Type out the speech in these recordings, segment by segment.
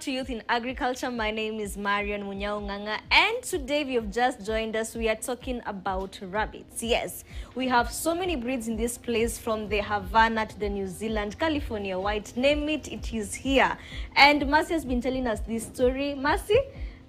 to Youth in Agriculture. My name is Marian Munyaunganga, and today if you've just joined us, we are talking about rabbits. Yes, we have so many breeds in this place, from the Havana to the New Zealand, California White, name it, it is here. And Mercy has been telling us this story. Mercy,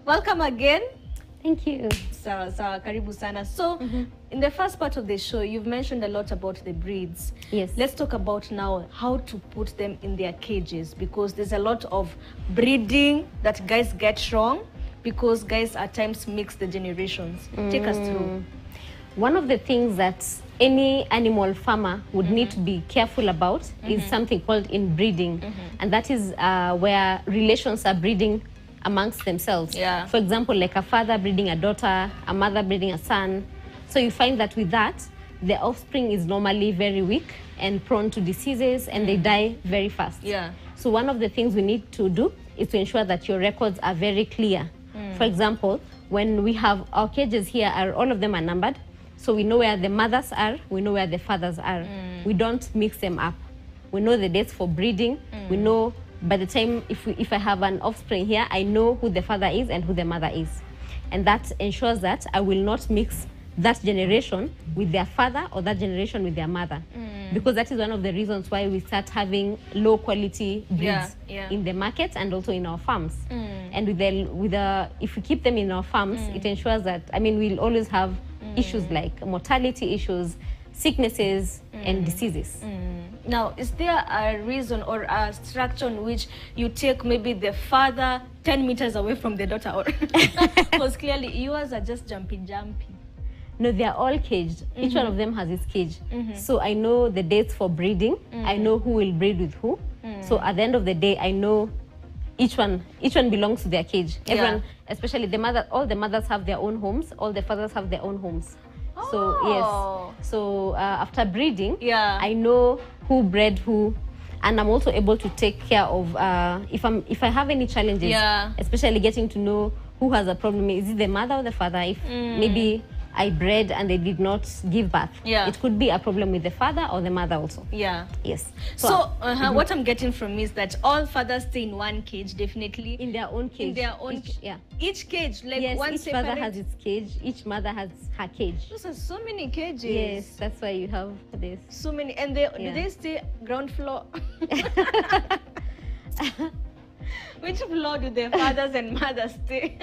welcome again. Thank you. Sawa, karibu sana. So, in the first part of the show, you've mentioned a lot about the breeds. Yes. Let's talk about now how to put them in their cages, because there's a lot of breeding that guys get wrong, because guys at times mix the generations. Take us through. One of the things that any animal farmer would need to be careful about is something called inbreeding. And that is where relations are breeding amongst themselves. Yeah. For example, like a father breeding a daughter, a mother breeding a son. So you find that with that, the offspring is normally very weak and prone to diseases, and they die very fast. Yeah. So one of the things we need to do is to ensure that your records are very clear. For example, when we have our cages here, all of them are numbered. So we know where the mothers are, we know where the fathers are. We don't mix them up. We know the dates for breeding. We know by the time, if I have an offspring here, I know who the father is and who the mother is. And that ensures that I will not mix that generation with their father or that generation with their mother. Because that is one of the reasons why we start having low quality breeds in the market and also in our farms. And if we keep them in our farms, it ensures that, we'll always have issues like mortality issues, sicknesses, and diseases. Now, is there a reason or a structure in which you take maybe the father 10 meters away from the daughter? Because clearly yours are just jumpy. No, they are all caged. Each one of them has its cage. So I know the dates for breeding. I know who will breed with who. So at the end of the day, I know each one belongs to their cage. Everyone, especially the mother, all the mothers have their own homes. All the fathers have their own homes. So yes. So after breeding, I know who bred who, and I'm also able to take care of if I have any challenges, especially getting to know who has a problem. Is it the mother or the father? If maybe I bred and they did not give birth, it could be a problem with the father or the mother also. Yes. So what I'm getting from is that all fathers stay in one cage, definitely. In their own cage. In their own each cage, like one each separate. father has its cage, each mother has her cage. Those are so many cages. Yes, that's why you have this. So many. And do they stay ground floor? Which floor do the fathers and mothers stay?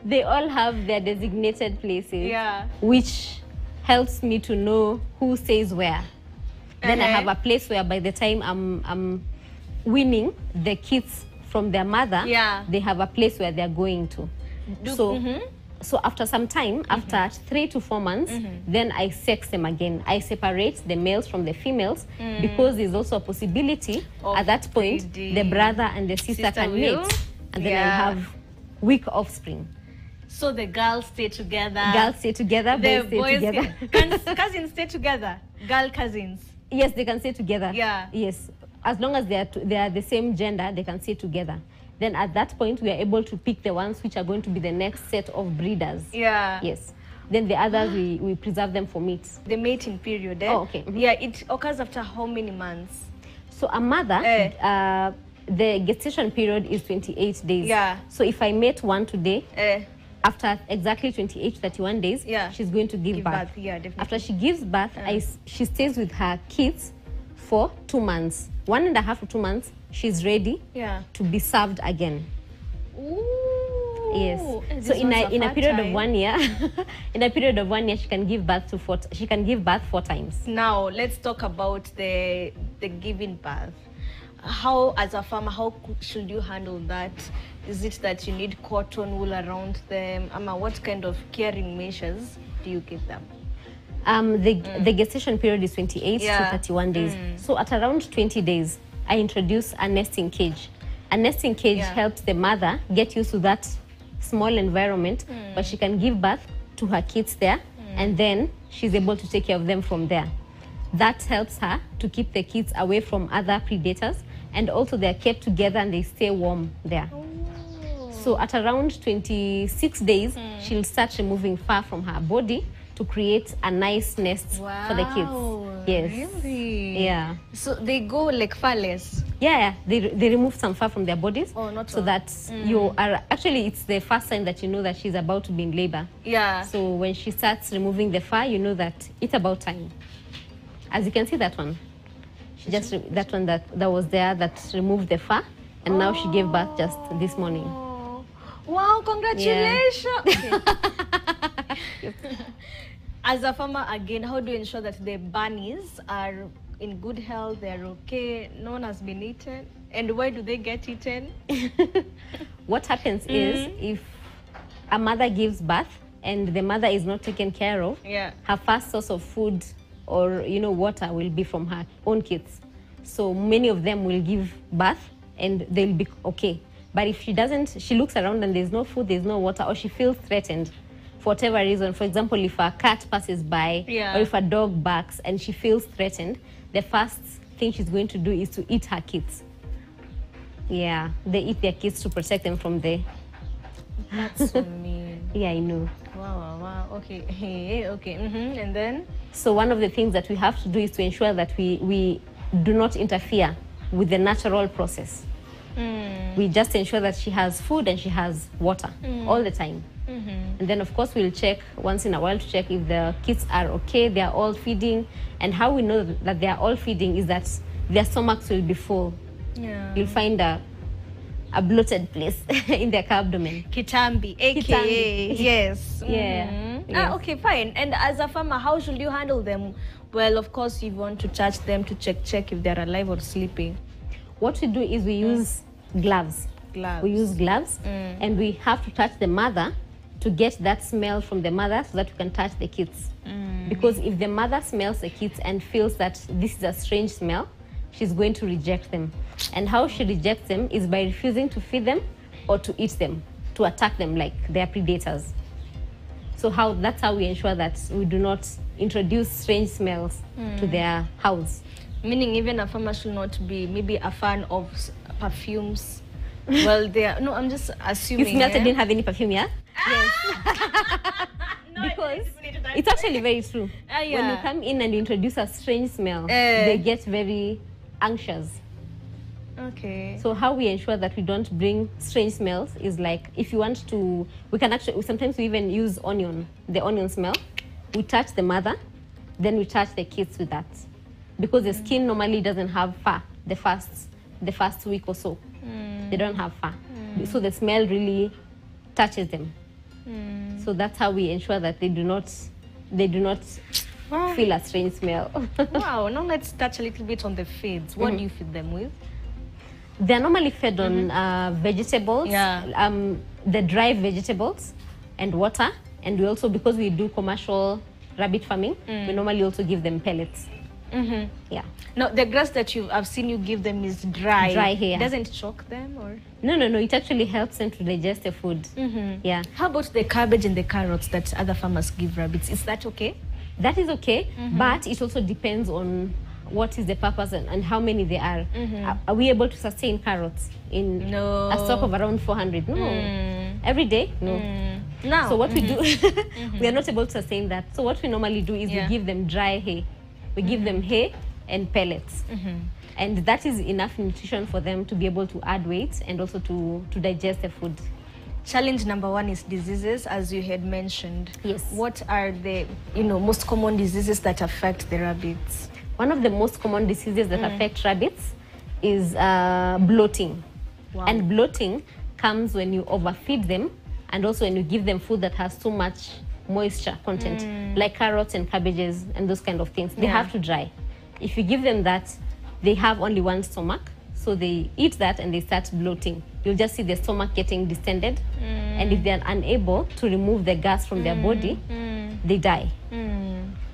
They all have their designated places, which helps me to know who stays where. Then I have a place where by the time I'm weaning the kids from their mother, they have a place where they're going to. So after some time, after 3 to 4 months, then I sex them again. I separate the males from the females, because there's also a possibility at that point the brother and the sister can mate, and then I have weak offspring. So the girls stay together. Girls stay together, boys stay together. Can cousins stay together? Girl cousins? Yes, they can stay together. Yes. As long as they are the same gender, they can stay together. Then at that point, we are able to pick the ones which are going to be the next set of breeders. Yes. Then the others, we preserve them for meat. The mating period, Oh, okay. It occurs after how many months? So a mother, the gestation period is 28 days. So if I mate one today, after exactly 28, 31 days, she's going to give birth. Definitely. After she gives birth, she stays with her kids for 2 months. 1.5 to 2 months, she's ready to be served again. Ooh. Yes. So in a period of 1 year, in a period of 1 year, she can give birth to 4 times. Now let's talk about the giving birth. How, as a farmer, how should you handle that? Is it that you need cotton wool around them? What kind of caring measures do you give them? The gestation period is 28 to 31 days. So at around 20 days, I introduce a nesting cage. A nesting cage helps the mother get used to that small environment, but she can give birth to her kids there, and then she's able to take care of them from there. That helps her to keep the kids away from other predators, and also they're kept together and they stay warm there. So at around 26 days, she'll start removing fur from her body to create a nice nest for the kids. Yes. Really? Yeah. So they go like furless? Yeah, they remove some fur from their bodies. Oh, not so all. that you are actually, it's the first sign that you know that she's about to be in labor. Yeah. So when she starts removing the fur, you know that it's about time. As you can see, that one, she just that one that was there that removed the fur, and now she gave birth just this morning. Oh. Wow, congratulations. Okay. As a farmer, again, how do you ensure that the bunnies are in good health, they're okay, no one has been eaten? And why do they get eaten? What happens is, if a mother gives birth and the mother is not taken care of, Yeah. her first source of food or water will be from her own kids. So many of them will give birth and they'll be okay. But if she doesn't, she looks around and there's no food, there's no water, or she feels threatened for whatever reason. For example, if a cat passes by, Yeah. or if a dog barks and she feels threatened, the first thing she's going to do is to eat her kids. Yeah, they eat their kids to protect them from the... That's so mean. Yeah, I know. Wow. Okay. Okay. And then? So one of the things that we have to do is to ensure that we do not interfere with the natural process. We just ensure that she has food and she has water all the time. And then, of course, we'll check once in a while to check if the kids are okay, they are all feeding. And how we know that they are all feeding is that their stomachs will be full. Yeah. You'll find a bloated place in their abdomen. Kitambi, aka Kitambi. yes. Yeah. Ah, okay, fine. And as a farmer, how should you handle them? Well, of course, you want to touch them to check if they're alive or sleeping. What we do is we use gloves. We use gloves, and we have to touch the mother to get that smell from the mother so that we can touch the kids. Because if the mother smells the kids and feels that this is a strange smell, she's going to reject them. And how she rejects them is by refusing to feed them or to eat them, to attack them like they are predators. So that's how we ensure that we do not introduce strange smells to their house. Meaning even a farmer should not be maybe a fan of perfumes. Well, no, I'm just assuming. You smelled and didn't have any perfume, yeah? Yes. No, Because it's actually very true. Yeah. When you come in and you introduce a strange smell, they get very anxious. Okay. So how we ensure that we don't bring strange smells is like, if you want to, sometimes we even use the onion smell. We touch the mother, then we touch the kids with that. Because the skin normally doesn't have fur the first week or so. They don't have fur. So the smell really touches them. So that's how we ensure that they do not feel a strange smell. Wow, now let's touch a little bit on the feeds. What do you feed them with? They're normally fed on vegetables, the dry vegetables and water. And we also, because we do commercial rabbit farming, we normally also give them pellets. Yeah. No, the grass that I've seen you give them is dry. Dry here. Doesn't choke them or? No. It actually helps them to digest the food. Yeah. How about the cabbage and the carrots that other farmers give rabbits? Is that okay? That is okay, but it also depends on what is the purpose and how many there are. Are we able to sustain carrots in a stock of around 400? No. Every day? No. No. So what we do, we are not able to sustain that. So what we normally do is we give them dry hay. We give them hay and pellets. And that is enough nutrition for them to be able to add weight and also to digest the food. Challenge number one is diseases, as you had mentioned. Yes. What are the most common diseases that affect the rabbits? One of the most common diseases that affect rabbits is bloating. Wow. And bloating comes when you overfeed them and also when you give them food that has too much moisture content, like carrots and cabbages and those kind of things. They have to dry. If you give them that, they have only one stomach, so they eat that and they start bloating. You'll just see the stomach getting distended, and if they're unable to remove the gas from their body, they die.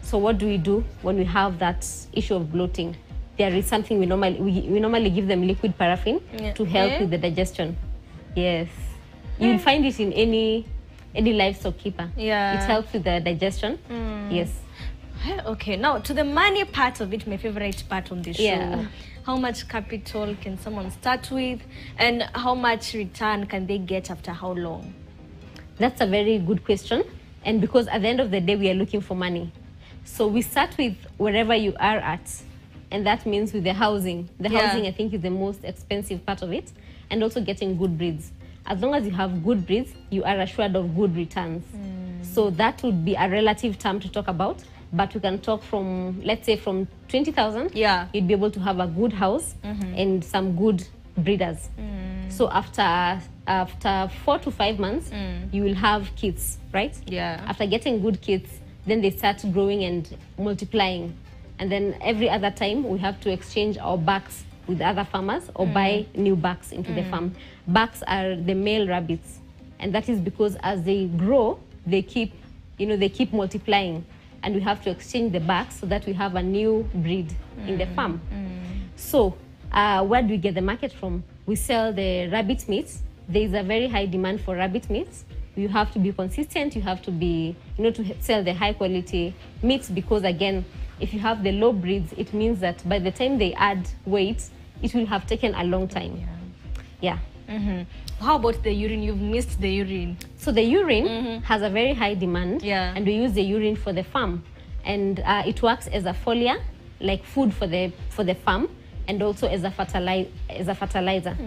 So what do we do when we have that issue of bloating? There is something we normally give them liquid paraffin to help with the digestion. Yes. You'll find it in any livestock keeper. Yeah. It helps with the digestion. Yes. Okay, now to the money part of it, my favorite part on the show. Yeah. How much capital can someone start with, and how much return can they get after how long? That's a very good question. And because at the end of the day, we are looking for money. So we start with wherever you are at, and that means with the housing. The Yeah. housing, I think, is the most expensive part of it, and also getting good breeds. As long as you have good breeds, you are assured of good returns. So that would be a relative term to talk about, but we can talk from, let's say, from 20,000. Yeah. You'd be able to have a good house and some good breeders. So after 4 to 5 months, you will have kids, right? Yeah. After getting good kids, then they start growing and multiplying. And then every other time, we have to exchange our bucks with other farmers or buy new bucks into the farm. Bucks are the male rabbits. And that is because as they grow, they keep multiplying. And we have to exchange the bucks so that we have a new breed in the farm. So where do we get the market from? We sell the rabbit meats. There is a very high demand for rabbit meats. You have to be consistent. You have to be, to sell the high quality meats, because again, if you have the low breeds, it means that by the time they add weight, it will have taken a long time. Yeah. How about the urine? You've missed the urine. So the urine has a very high demand, and we use the urine for the farm, and it works as a foliar, like food for the farm, and also as a fertilizer,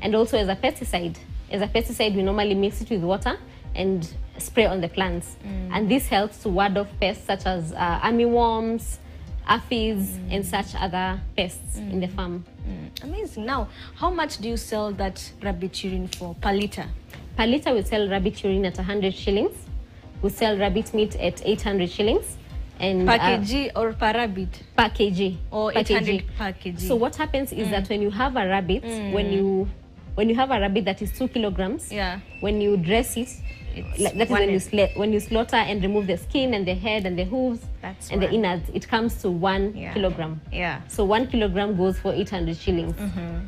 and also as a pesticide. As a pesticide, we normally mix it with water and spray on the plants, and this helps to ward off pests such as armyworms, aphids, and such other pests in the farm. Amazing. Now, how much do you sell that rabbit urine for per liter? Per liter, we sell rabbit urine at 100 shillings. We sell rabbit meat at 800 shillings. And per kg or per rabbit? Per kg. Or per 800 kg. per kg. So what happens is that when you have a rabbit, when you have a rabbit that is 2 kilograms, when you dress it, that is when you slaughter and remove the skin and the head and the hooves and the innards, it comes to 1 kilogram. So 1 kilogram goes for 800 shillings.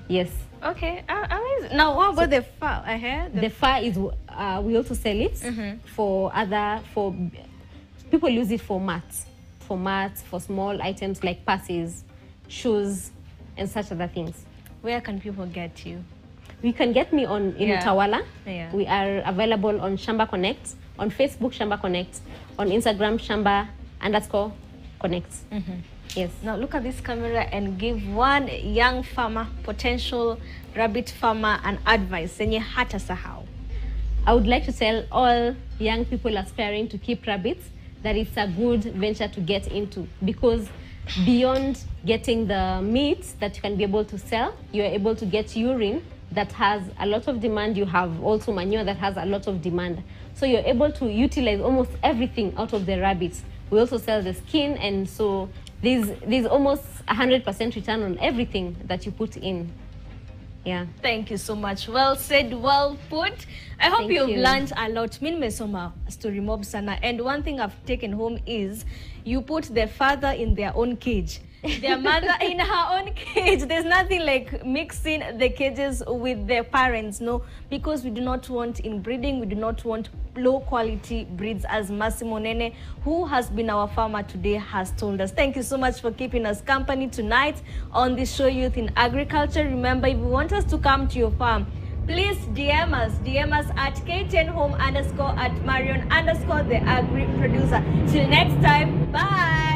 Yes. Okay, amazing. Now, what about the fur? The fur is, we also sell it for people use it for mats, for small items like purses, shoes, and such other things. Where can people get you? You can get me in Utawala. We are available on Shamba Connect, on Facebook Shamba Connect, on Instagram Shamba_Connect. Yes. Now look at this camera and give one young farmer, potential rabbit farmer, an advice. Senye hata sahau. I would like to tell all young people aspiring to keep rabbits that it's a good venture to get into, because beyond getting the meat that you can be able to sell, you are able to get urine that has a lot of demand. You have also manure that has a lot of demand. So you're able to utilize almost everything out of the rabbits. We also sell the skin, and so there's almost 100% return on everything that you put in. Yeah. Thank you so much. Well said, well put. I hope you've learned a lot. Min mesoma story mob sana. And one thing I've taken home is you put the father in their own cage, their mother in her own cage. There's nothing like mixing the cages with their parents, no, because we do not want inbreeding. We do not want low quality breeds, as Massimo Nene, who has been our farmer today, has told us. Thank you so much for keeping us company tonight on the show Youth in Agriculture. Remember, if you want us to come to your farm, please DM us at k10home_at Marion_the agri producer. Till next time, bye.